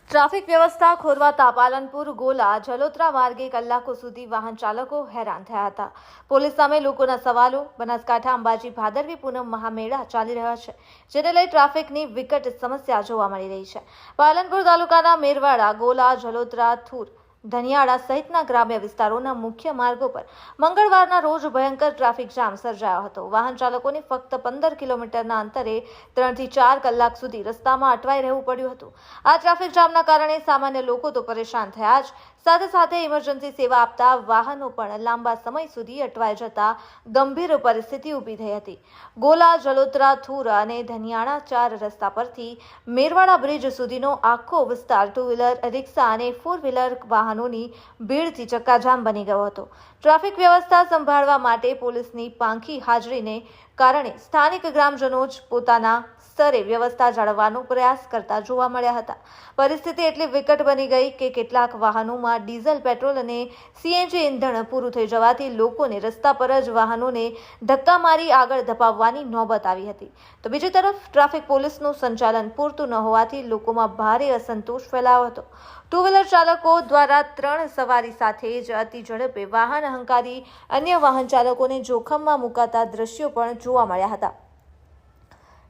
Traffic વ્યવસ્થા ખોરવાતા પાલનપુર ગોલા જલોત્રા માર્ગે કલાકો સુધી વાહન ચાલકો હેરાન થયા હતા. પોલીસ સામે લોકોના સવાલો. બનાસકાંઠા અંબાજી ભાદરવી પૂનમ મહામેળા ચાલી રહ્યા છે, જેને લઈ ટ્રાફિકની વિકટ સમસ્યા જોવા મળી રહી છે. પાલનપુર તાલુકાના મેરવાડા, ગોલા, જલોત્રા, થુર, ધનિયાળા સહિતના ગ્રામ્ય વિસ્તારોના મુખ્ય માર્ગો પર મંગળવારના રોજ ભયંકર ટ્રાફિક જામ સર્જાયો હતો. વાહન ચાલકોને ફક્ત 15 કિલોમીટરના અંતરે 3 થી 4 કલાક સુધી રસ્તામાં અટવાઈ રહેવું પડ્યું હતું. આ ટ્રાફિક જામના કારણે સામાન્ય લોકો તો પરેશાન થયા જ, સાથે સાથે ઇમરજન્સી સેવા આપતા વાહનો પણ લાંબા સમય સુધી અટવાઈ જતા ગંભીર પરિસ્થિતિ ઊભી થઈ હતી. ગોલા, જલોત્રા, થુર અને ધનિયાળા 4 રસ્તા પરથી મેરવાડા બ્રિજ સુધીનો આખો વિસ્તાર 2 વ્હીલર, રિક્ષા અને 4 વ્હીલર વાહનોની ભીડથી ચક્કાજામ બની ગયો હતો. ટ્રાફિક વ્યવસ્થા સંભાળવા માટે પોલીસની પાંખી હાજરીને કારણે સ્થાનિક ગ્રામજનો જ પોતાના સ્તરે વ્યવસ્થા જાળવવાનો પ્રયાસ કરતા જોવા મળ્યા હતા. પરિસ્થિતિ એટલી વિકટ બની ગઈ કે કેટલાક વાહનોમાં ડીઝલ, પેટ્રોલ અને સીએનજી ઇંધણ પૂરું થઈ જવાથી લોકોને રસ્તા પર જ વાહનોને ધક્કા મારી આગળ ધપાવવાની નોબત આવી હતી. તો બીજી તરફ ટ્રાફિક પોલીસનું સંચાલન પૂરતું ન હોવાથી લોકોમાં ભારે અસંતોષ ફેલાયો હતો. 2 વ્હીલર ચાલકો દ્વારા 3 સવારી સાથે જ અતિ ઝડપે વાહન હંકારી અન્ય વાહન ચાલકોને જોખમમાં મુકાતા દ્રશ્યો પણ જોવા મળ્યા હતા.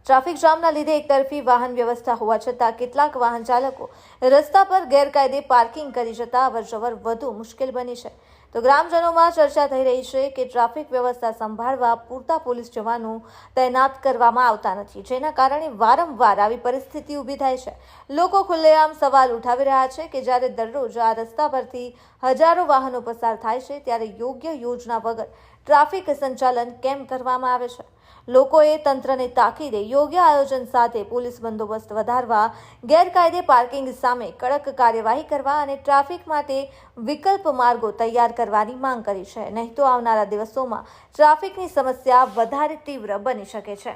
ટ્રાફિક જામના લીધે એકતરફી વાહન વ્યવસ્થા હોવા છતાં કેટલાક વાહન ચાલકો રસ્તા પર ગેરકાયદે પાર્કિંગ કરી જતા અવરજવર વધુ મુશ્કેલ બની છે. તો ગ્રામજનોમાં ચર્ચા થઈ રહી છે કે ટ્રાફિક વ્યવસ્થા સંભાળવા પૂરતા પોલીસ જવાનો તૈનાત કરવામાં આવતા નથી, જેના કારણે વારંવાર આવી પરિસ્થિતિ ઊભી થાય છે. લોકો ખુલ્લેઆમ સવાલ ઉઠાવી રહ્યા છે કે જ્યારે દરરોજ આ રસ્તા પરથી હજારો વાહનો પસાર થાય છે, ત્યારે યોગ્ય યોજના વગર ટ્રાફિક સંચાલન કેમ કરવામાં આવે છે? લોકોએ તંત્રને તાકીદે યોગ્ય આયોજન સાથે પોલીસ બંદોબસ્ત વધારવા, ગેરકાયદે પાર્કિંગ સામે કડક કાર્યવાહી કરવા અને ટ્રાફિક માટે વિકલ્પ માર્ગો તૈયાર કરવાની માંગ કરી છે. નહીં તો આવનારા દિવસોમાં ટ્રાફિકની સમસ્યા વધારે તીવ્ર બની શકે છે.